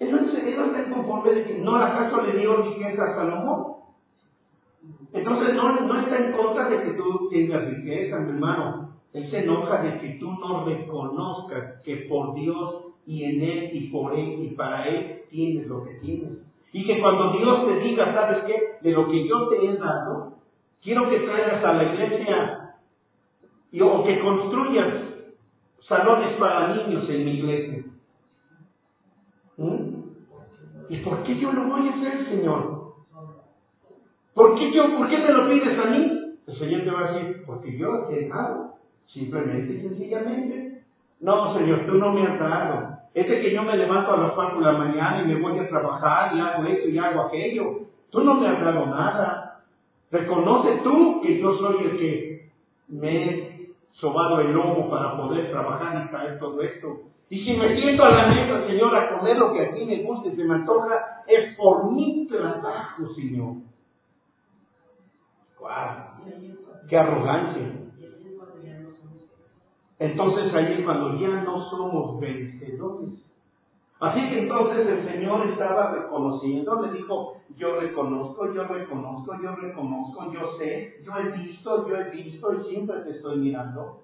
Él no está inconforme de que no acaso le dio riqueza a Salomón. Entonces no está en contra de que tú tengas riqueza, mi hermano. Él se enoja de que tú no reconozcas que por Dios y en Él y por Él y para Él tienes lo que tienes. Y que cuando Dios te diga, ¿sabes qué? De lo que yo te he dado, quiero que traigas a la iglesia o que construyas salones para niños en mi iglesia. ¿Y por qué yo lo voy a hacer, Señor? ¿Por qué me lo pides a mí? El Señor te va a decir, porque yo te he dado, simplemente y sencillamente. No, Señor, tú no me has dado. Es de que yo me levanto a las 4 de la mañana y me voy a trabajar y hago esto y hago aquello. Tú no me has dado nada. Reconoce tú que yo soy el que me he sobado el lomo para poder trabajar y traer todo esto. Y si me siento a la mesa, Señor, a comer lo que a ti me gusta y se me antoja, es por mi trabajo, Señor. ¡Wow! ¡Qué arrogancia! Entonces ahí es cuando ya no somos vencedores. Así que entonces el Señor estaba reconociendo, le dijo, yo reconozco, yo sé, yo he visto y siempre te estoy mirando.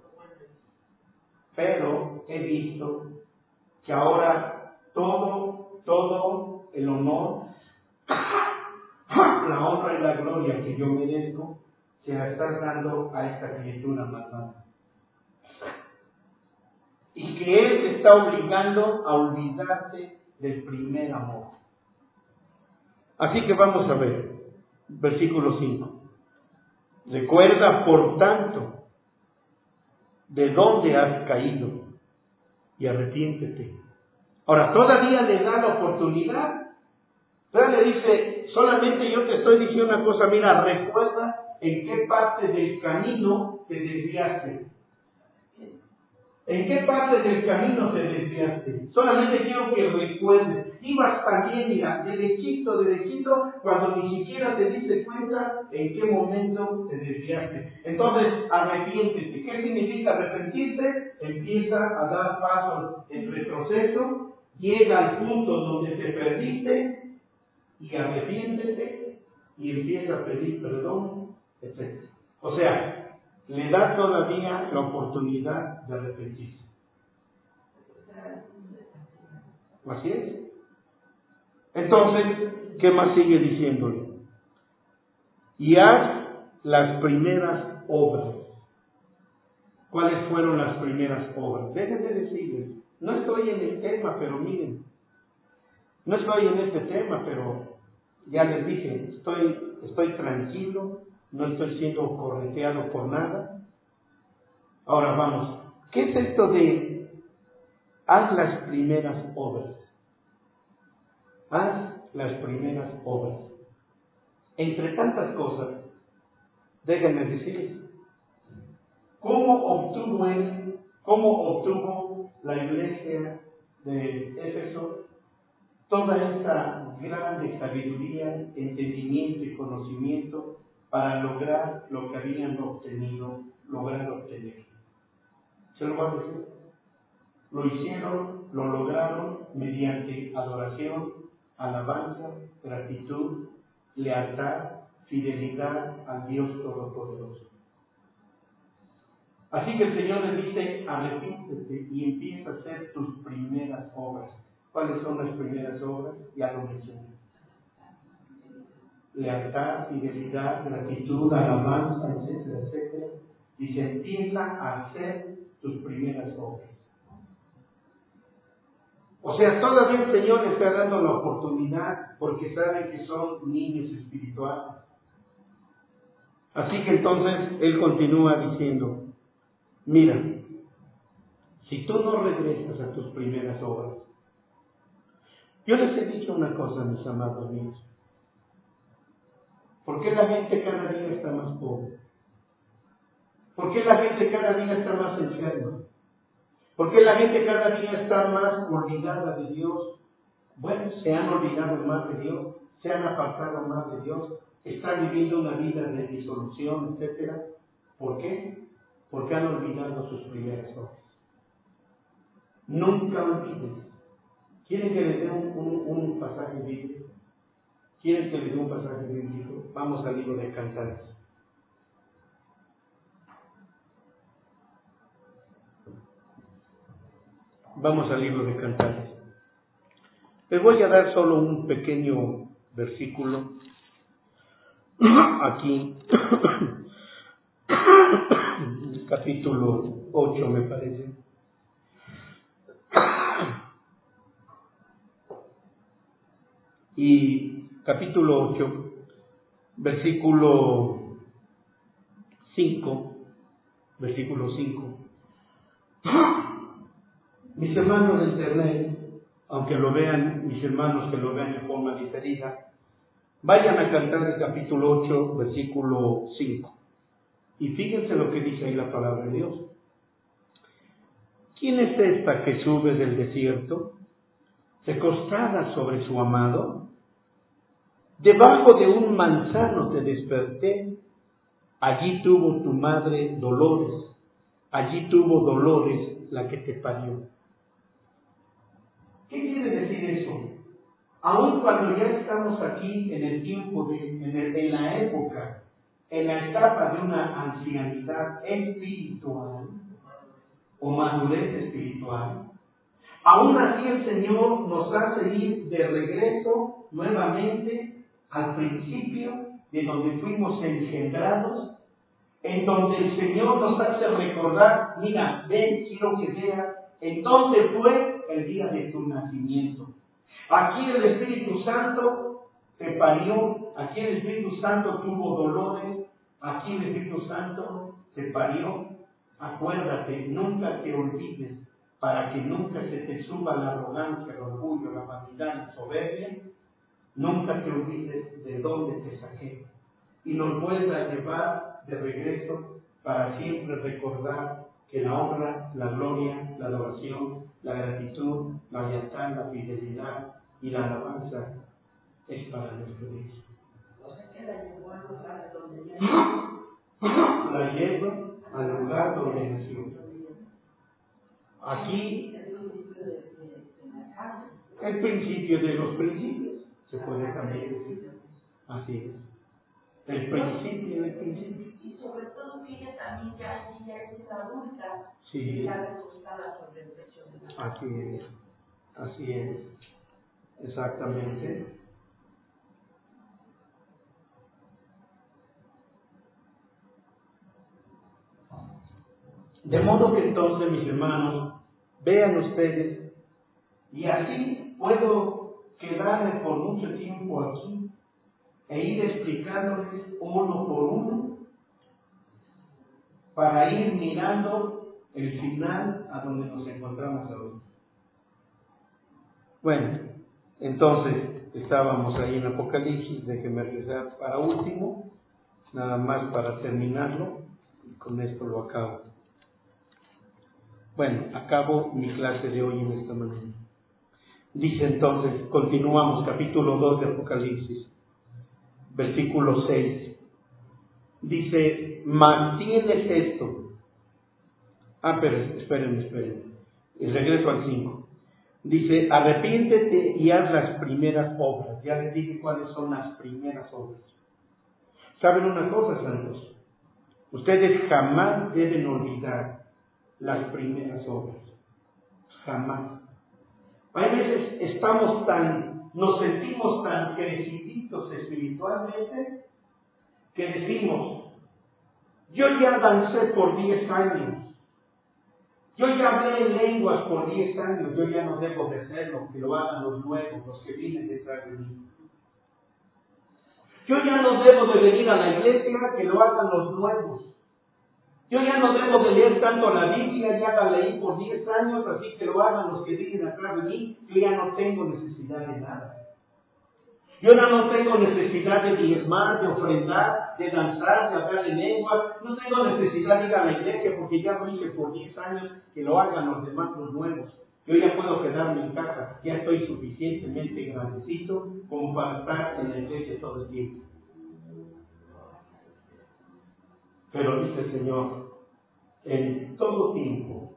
Pero he visto que ahora todo el honor, la honra y la gloria que yo merezco, se la estás dando a esta criatura malvada. Y que Él te está obligando a olvidarte del primer amor. Así que vamos a ver, versículo 5. Recuerda, por tanto, de dónde has caído y arrepiéntete. Ahora, todavía le da la oportunidad. Todavía le dice, solamente yo te estoy diciendo una cosa, mira, recuerda en qué parte del camino te desviaste. ¿En qué parte del camino te desviaste? Solamente quiero que recuerdes. Ibas también, mira, derechito, cuando ni siquiera te diste cuenta en qué momento te desviaste. Entonces, arrepiéntete. ¿Qué significa arrepentirte? Empieza a dar pasos en retroceso, llega al punto donde te perdiste y arrepiéntete y empieza a pedir perdón, etc. O sea, le da todavía la oportunidad de arrepentirse. Así es. Entonces, ¿qué más sigue diciéndole? Y haz las primeras obras. ¿Cuáles fueron las primeras obras? Déjenme decirles, no estoy en el tema, pero miren, no estoy en este tema, pero ya les dije, estoy tranquilo, no estoy siendo correteado por nada. Ahora vamos, ¿qué es esto de haz las primeras obras? Haz las primeras obras. Entre tantas cosas, déjenme decirles, ¿cómo obtuvo la iglesia de Éfeso toda esta grande sabiduría, entendimiento y conocimiento para lograr lo que habían lograr obtener. Se lo voy a decir. Lo hicieron, lo lograron mediante adoración, alabanza, gratitud, lealtad, fidelidad al Dios Todopoderoso. Así que el Señor le dice, arrepíntete y empieza a hacer tus primeras obras. ¿Cuáles son las primeras obras? Ya lo mencioné. Lealtad, fidelidad, gratitud, alabanza, etcétera, etcétera. Dice, empieza a hacer tus primeras obras. O sea, todavía el Señor le está dando la oportunidad porque sabe que son niños espirituales. Así que entonces Él continúa diciendo, mira, si tú no regresas a tus primeras obras, yo les he dicho una cosa, mis amados míos. ¿Por qué la gente cada día está más pobre? ¿Por qué la gente cada día está más enferma? ¿Por qué la gente cada día está más olvidada de Dios? Bueno, se han olvidado más de Dios, se han apartado más de Dios, están viviendo una vida de disolución, etc. ¿Por qué? Porque han olvidado sus primeras obras. Nunca olvides. ¿Quieren que les dé un pasaje bíblico? ¿Quieren que les dé un pasaje bíblico? Vamos al libro de Cantares. Vamos al libro de Cantares. Les voy a dar solo un pequeño versículo aquí, capítulo 8 me parece. Y capítulo 8, versículo 5. Mis hermanos de internet, aunque lo vean, mis hermanos que lo vean de forma diferida, vayan a Cantar el capítulo 8, versículo 5. Y fíjense lo que dice ahí la palabra de Dios. ¿Quién es esta que sube del desierto, recostada sobre su amado? Debajo de un manzano te desperté, allí tuvo tu madre dolores, allí tuvo dolores la que te parió. ¿Qué quiere decir eso? Aun cuando ya estamos aquí en el tiempo, en la época, en la etapa de una ancianidad espiritual o madurez espiritual, aún así el Señor nos hace ir de regreso nuevamente al principio de donde fuimos engendrados, en donde el Señor nos hace recordar, mira, ven, quiero que veas, en dónde fue el día de tu nacimiento. Aquí el Espíritu Santo te parió, aquí el Espíritu Santo tuvo dolores, aquí el Espíritu Santo te parió. Acuérdate, nunca te olvides, para que nunca se te suba la arrogancia, el orgullo, la vanidad, la soberbia, nunca te olvides de dónde te saqué. Y nos vuelva a llevar de regreso para siempre recordar que la honra, la gloria, la adoración, la gratitud, la lealtad, la fidelidad y la alabanza es para nuestro Dios. O sea que la llevó al lugar donde ya La lleva al lugar donde nació. Aquí, el principio de los principios, se puede también decir. Así es. El principio del principio. Y sobre todo que ella también ya es adulta. Sí. Ya recostada sobre el pecho de la Aquí es. Así es. Exactamente. De modo que entonces, mis hermanos, vean ustedes, y así puedo quedarme por mucho tiempo aquí e ir explicándoles uno por uno para ir mirando el final a donde nos encontramos ahora. Bueno, entonces estábamos ahí en Apocalipsis, déjenme regresar para último, nada más para terminarlo, y con esto lo acabo. Bueno, acabo mi clase de hoy en esta mañana. Dice entonces, continuamos, capítulo 2 de Apocalipsis, versículo 6. Dice, mas tienes esto. Pero espérenme. Y regreso al 5. Dice, arrepiéntete y haz las primeras obras. Ya les dije cuáles son las primeras obras. ¿Saben una cosa, santos? Ustedes jamás deben olvidar las primeras obras. Jamás. Hay veces nos sentimos tan creciditos espiritualmente que decimos, yo ya dancé por 10 años. Yo ya hablé en lenguas por 10 años, yo ya no debo de hacerlo, que lo hagan los nuevos, los que vienen detrás de mí. Yo ya no debo de venir a la iglesia, que lo hagan los nuevos. Yo ya no debo de leer tanto la Biblia, ya la leí por 10 años, así que lo hagan los que vienen atrás de mí, yo ya no tengo necesidad de nada. Yo ya no tengo necesidad de diezmar, de ofrendar, de danzar, de hablar en lengua. No tengo necesidad de ir a la iglesia porque ya lo hice por 10 años, que lo hagan los demás, los nuevos. Yo ya puedo quedarme en casa, ya estoy suficientemente grandecito como para estar en la iglesia todo el tiempo. Pero dice el Señor, en todo tiempo,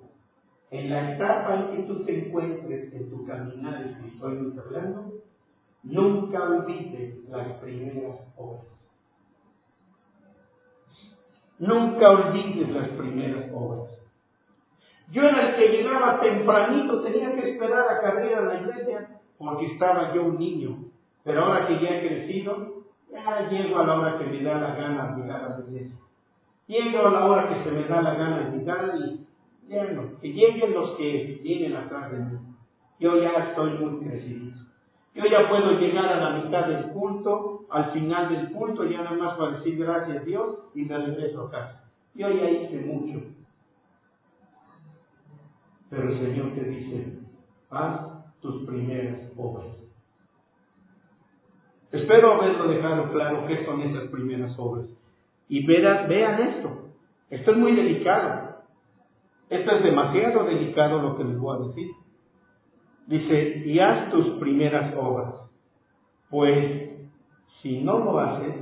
en la etapa en que tú te encuentres en tu caminar espiritualmente hablando, nunca olvides las primeras obras. Nunca olvides las primeras obras. Yo era el que llegaba tempranito, tenía que esperar a que abriera la iglesia, porque estaba yo un niño. Pero ahora que ya he crecido, ya llego a la hora que me da la gana de llegar a la iglesia. Llego a la hora que se me da la gana de llegar y ya no, que lleguen los que vienen atrás de mí. Yo ya estoy muy crecido. Yo ya puedo llegar a la mitad del culto, al final del culto, ya nada más para decir gracias a Dios y me regreso a casa. Yo ya hice mucho. Pero el Señor te dice, haz tus primeras obras. Espero haberlo dejado claro qué son esas primeras obras. Y vean esto. Esto es muy delicado. Esto es demasiado delicado lo que les voy a decir. Dice, y haz tus primeras obras, pues si no lo haces,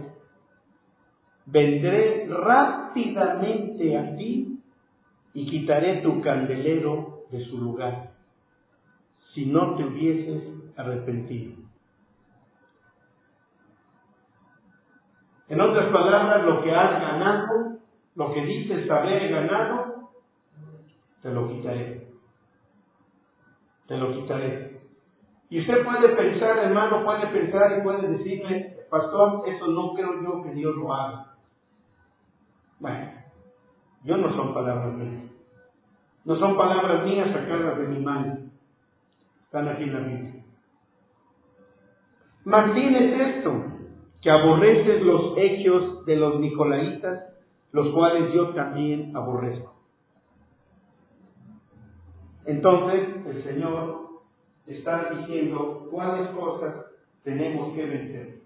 vendré rápidamente a ti y quitaré tu candelero de su lugar, si no te hubieses arrepentido. En otras palabras, lo que has ganado, lo que dices haber ganado, te lo quitaré. Te lo quitaré. Y usted puede pensar, hermano, puede pensar y puede decirme, pastor, eso no creo yo que Dios lo haga. Bueno, yo no son palabras mías. No son palabras mías sacadas de mi mano. Están aquí en la Biblia. Mas tienes esto, que aborreces los hechos de los nicolaitas, los cuales yo también aborrezco. Entonces, el Señor está diciendo cuáles cosas tenemos que vencer.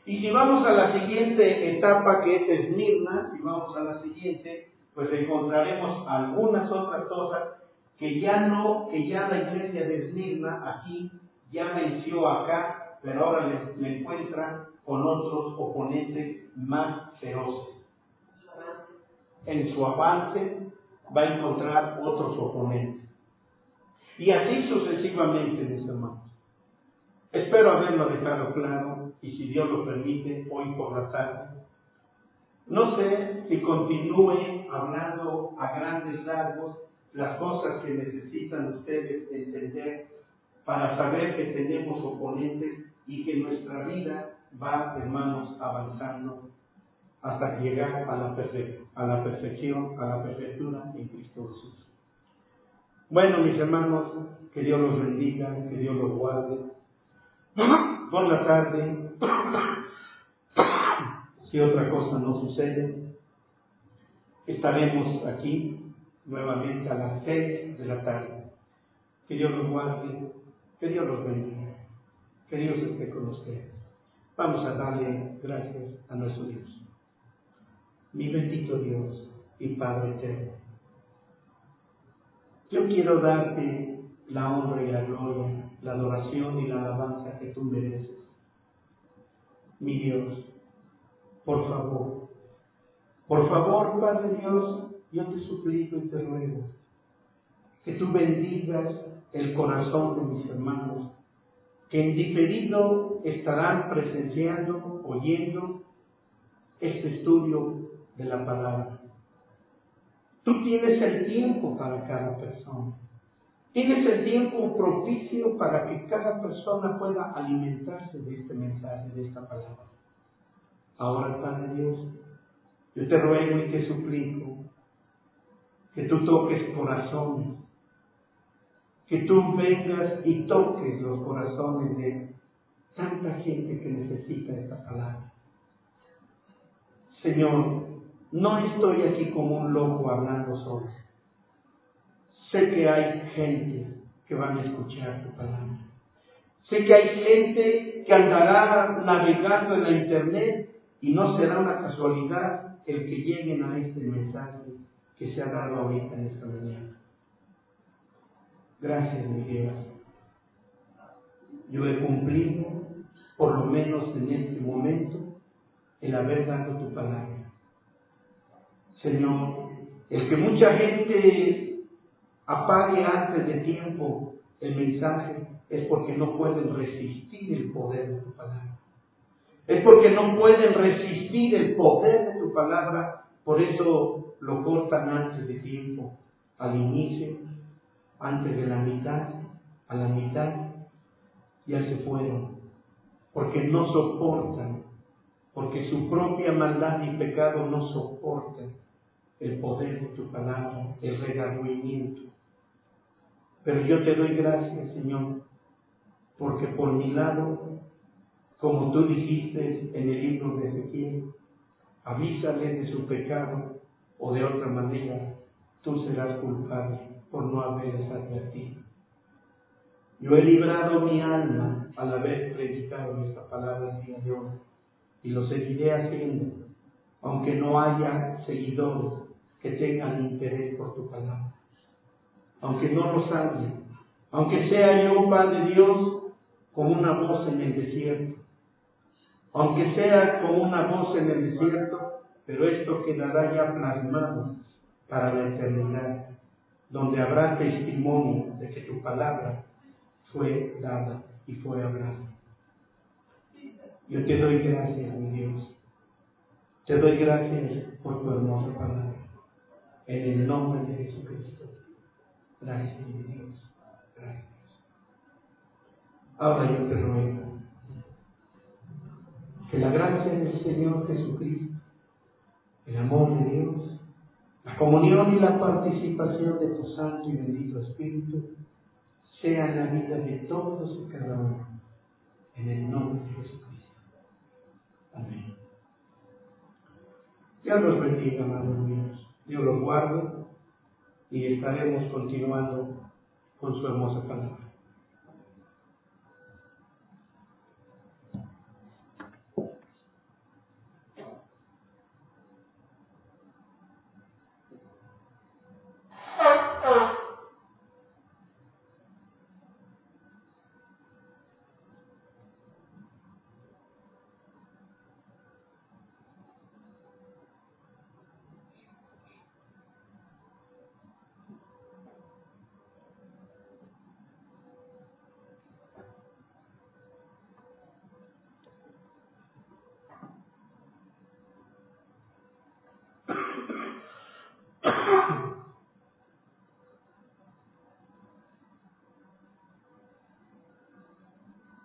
Y si vamos a la siguiente etapa, que es Esmirna, si vamos a la siguiente, pues encontraremos algunas otras cosas que ya la iglesia de Esmirna aquí ya venció acá, pero ahora le encuentra con otros oponentes más feroces. En su avance va a encontrar otros oponentes. Y así sucesivamente, mis hermanos. Espero haberlo dejado claro, y si Dios lo permite, hoy por la tarde. No sé si continúe hablando a grandes rasgos las cosas que necesitan ustedes entender para saber que tenemos oponentes y que nuestra vida va, hermanos, avanzando hasta llegar a la perfección, a la perfectura en Cristo Jesús. Bueno, mis hermanos, que Dios los bendiga, que Dios los guarde. Por la tarde, si otra cosa no sucede, estaremos aquí nuevamente a las 6 de la tarde. Que Dios los guarde, que Dios los bendiga, que Dios esté con ustedes. Vamos a darle gracias a nuestro Dios. Mi bendito Dios y Padre eterno, yo quiero darte la honra y la gloria, la adoración y la alabanza que tú mereces. Mi Dios, por favor, Padre Dios, yo te suplico y te ruego que tú bendigas el corazón de mis hermanos, que en diferido estarán presenciando, oyendo este estudio de la palabra. Tú tienes el tiempo para cada persona. Tienes el tiempo propicio para que cada persona pueda alimentarse de este mensaje, de esta palabra. Ahora, Padre Dios, yo te ruego y te suplico que tú toques corazones, que tú vengas y toques los corazones de tanta gente que necesita esta palabra. Señor, no estoy aquí como un loco hablando solo. Sé que hay gente que van a escuchar tu palabra. Sé que hay gente que andará navegando en la internet y no será una casualidad el que lleguen a este mensaje que se ha dado ahorita en esta mañana. Gracias, mi Dios. Yo he cumplido, por lo menos en este momento, el haber dado tu palabra. Señor, el que mucha gente apague antes de tiempo el mensaje es porque no pueden resistir el poder de tu palabra. Es porque no pueden resistir el poder de tu palabra, por eso lo cortan antes de tiempo, al inicio, antes de la mitad, a la mitad, ya se fueron, porque no soportan, porque su propia maldad y pecado no soportan el poder de tu palabra, el redargüimiento. Pero yo te doy gracias, Señor, porque por mi lado, como tú dijiste en el libro de Ezequiel, avísale de su pecado, o de otra manera, tú serás culpable por no haberles advertido. Yo he librado mi alma al haber predicado esta palabra el día de hoy, y lo seguiré haciendo, aunque no haya seguidores que tengan interés por tu palabra. Aunque no los haya, aunque sea yo, Padre Dios, como una voz en el desierto, aunque sea como una voz en el desierto, pero esto quedará ya plasmado para la eternidad, donde habrá testimonio de que tu palabra fue dada y fue hablada. Yo te doy gracias, mi Dios. Te doy gracias por tu hermosa palabra. En el nombre de Jesucristo. Gracias, mi Dios. Gracias. Ahora yo te ruego que la gracia del Señor Jesucristo, el amor de Dios, la comunión y la participación de tu Santo y bendito Espíritu sea en la vida de todos y cada uno. En el nombre de Jesucristo. Amén. Dios los bendiga, amados míos. Dios los guarde y estaremos continuando con su hermosa palabra.